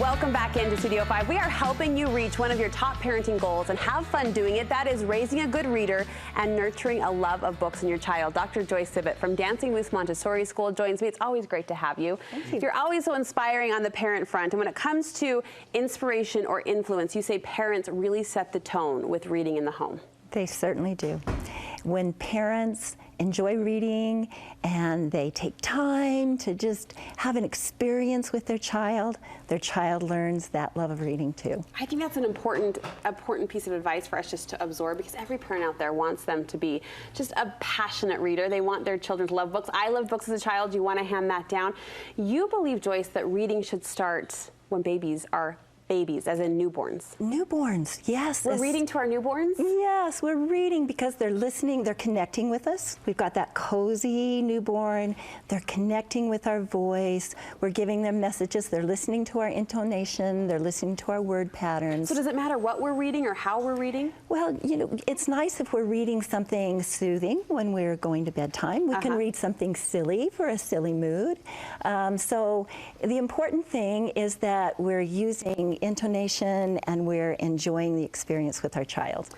Welcome back into Studio 5. We are helping you reach one of your top parenting goals and have fun doing it. That is raising a good reader and nurturing a love of books in your child. Dr. Joyce Sibbett from Dancing Moose Montessori School joins me. It's always great to have you. Thank you. You're always so inspiring on the parent front. And when it comes to inspiration or influence, you say parents really set the tone with reading in the home. They certainly do. When parents enjoy reading and they take time to just have an experience with their child learns that love of reading too. I think that's an important piece of advice for us just to absorb, because every parent out there wants them to be just a passionate reader. They want their children to love books. I loved books as a child. You want to hand that down. You believe, Joyce, that reading should start when babies are babies, as in newborns. Newborns, yes. We're reading to our newborns? Yes, we're reading because they're listening, they're connecting with us. We've got that cozy newborn. They're connecting with our voice. We're giving them messages. They're listening to our intonation. They're listening to our word patterns. So does it matter what we're reading or how we're reading? Well, you know, it's nice if we're reading something soothing when we're going to bedtime. We can read something silly for a silly mood. So the important thing is that we're using intonation and we're enjoying the experience with our child.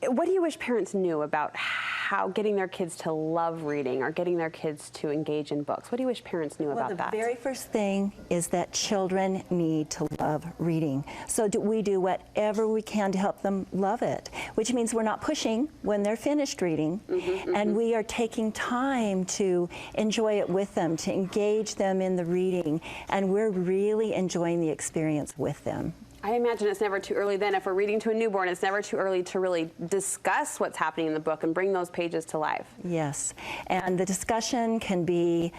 What do you wish parents knew about how getting their kids to love reading or getting their kids to engage in books? What do you wish parents knew about that? The very first thing is that children need to love reading. So we do whatever we can to help them love it, which means we're not pushing when they're finished reading, and we are taking time to enjoy it with them, to engage them in the reading, and we're really enjoying the experience with them. I imagine it's never too early then. If we're reading to a newborn, it's never too early to really discuss what's happening in the book and bring those pages to life. Yes, and the discussion can be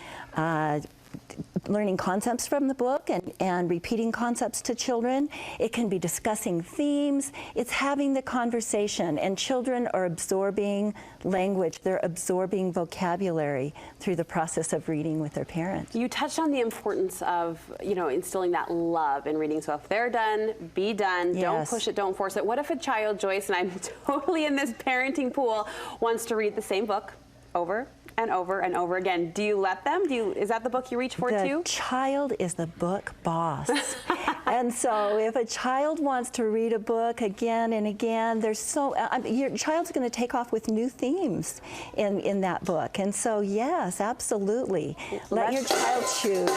learning concepts from the book and repeating concepts to children. It can be discussing themes. It's having the conversation, and children are absorbing language. They're absorbing vocabulary through the process of reading with their parents. You touched on the importance of, you know, instilling that love in reading. So if they're done, be done. Yes. Don't push it, don't force it. What if a child, Joyce, and I'm totally in this parenting pool, wants to read the same book over and over and over again? Do you let them? Is that the book you reach for too? The child is the book boss. And so if a child wants to read a book again and again, your child's going to take off with new themes in that book. And so yes, absolutely. Let your child choose.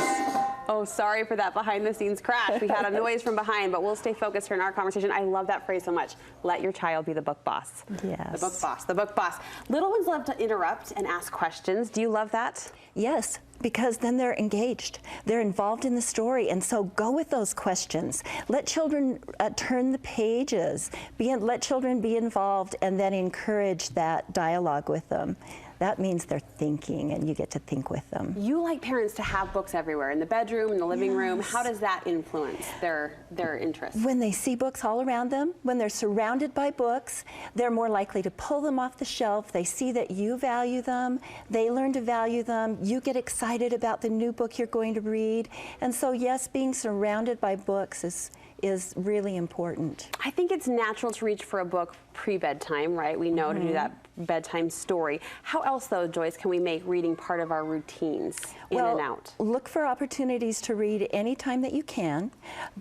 Oh, sorry for that behind-the-scenes crash. We had a noise from behind, but we'll stay focused here in our conversation. I love that phrase so much. Let your child be the book boss. Yes. The book boss, the book boss. Little ones love to interrupt and ask questions. Do you love that? Yes, because then they're engaged. They're involved in the story, and so go with those questions. Let children turn the pages. Let children be involved, and then encourage that dialogue with them. That means they're thinking, and you get to think with them. You like parents to have books everywhere, in the bedroom, in the living room. How does that influence their interest? When they see books all around them, when they're surrounded by books, they're more likely to pull them off the shelf. They see that you value them. They learn to value them. You get excited about the new book you're going to read. And so, yes, being surrounded by books is really important. I think it's natural to reach for a book pre-bedtime, right? We know to do that bedtime story. How else, though, Joyce, can we make reading part of our routines in and out? Look for opportunities to read anytime that you can.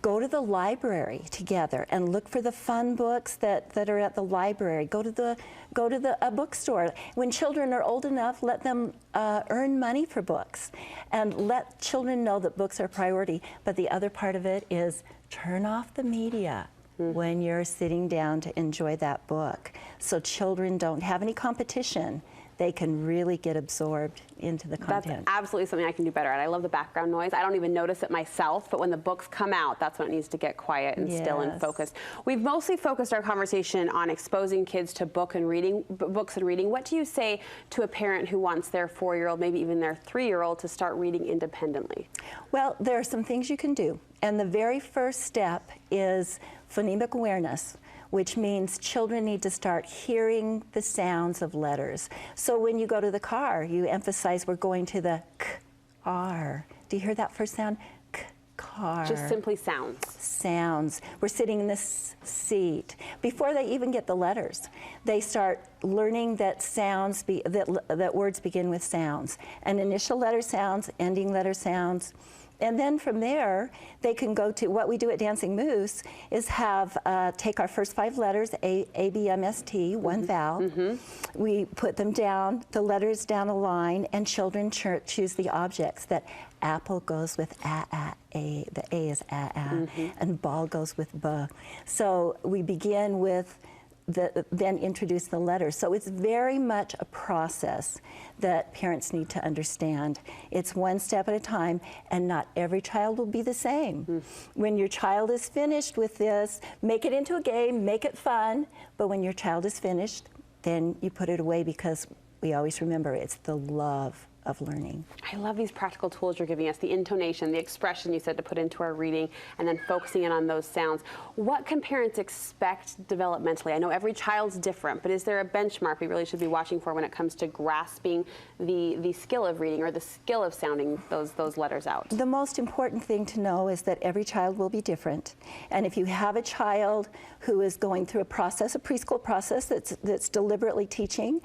Go to the library together and look for the fun books that are at the library. Go to the bookstore. When children are old enough, let them earn money for books, and let children know that books are a priority. But the other part of it is turn off the media when you're sitting down to enjoy that book, so children don't have any competition. They can really get absorbed into the content. That's absolutely something I can do better at. I love the background noise. I don't even notice it myself, but when the books come out, that's when it needs to get quiet and still and focused. We've mostly focused our conversation on exposing kids to books and reading. What do you say to a parent who wants their 4-year-old, maybe even their 3-year-old, to start reading independently? Well, there are some things you can do. And the very first step is phonemic awareness, which means children need to start hearing the sounds of letters. So when you go to the car, you emphasize we're going to the k-r. Do you hear that first sound? K-car. Just simply sounds. Sounds. We're sitting in this seat. Before they even get the letters, they start learning that that words begin with sounds. And initial letter sounds, ending letter sounds, And then from there, they can go to, what we do at Dancing Moose is have, take our first 5 letters, A, B, M, S, T, one vowel. We put them down, the letters down a line, and children choose the objects. That apple goes with A, the A is A, and ball goes with B. So we begin with then introduce the letters. So it's very much a process that parents need to understand. It's one step at a time, and not every child will be the same. When your child is finished with this, make it into a game, make it fun, but when your child is finished, then you put it away, because we always remember it's the love of learning. I love these practical tools you're giving us, the intonation, the expression you said to put into our reading, and then focusing in on those sounds. What can parents expect developmentally? I know every child's different, but is there a benchmark we really should be watching for when it comes to grasping the skill of reading, or the skill of sounding those letters out? The most important thing to know is that every child will be different. And if you have a child who is going through a process, a preschool process that's deliberately teaching,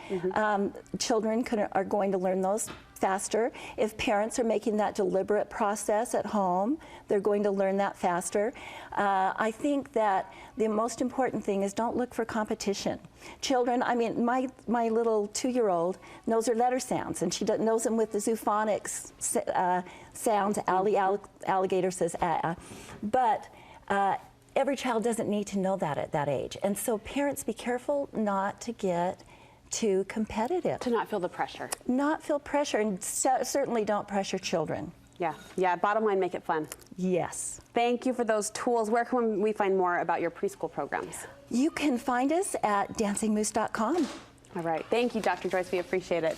children are going to learn those faster. If parents are making that deliberate process at home, they're going to learn that faster. I think that the most important thing is don't look for competition. Children, I mean, my little 2-year-old knows her letter sounds, and she knows them with the zoophonics sounds. Alligator says but every child doesn't need to know that at that age. And so parents, be careful not to get too competitive. To not feel the pressure. Not feel pressure, and certainly don't pressure children. Yeah, bottom line, make it fun. Yes. Thank you for those tools. Where can we find more about your preschool programs? You can find us at dancingmoose.com. All right, thank you, Dr. Joyce, we appreciate it.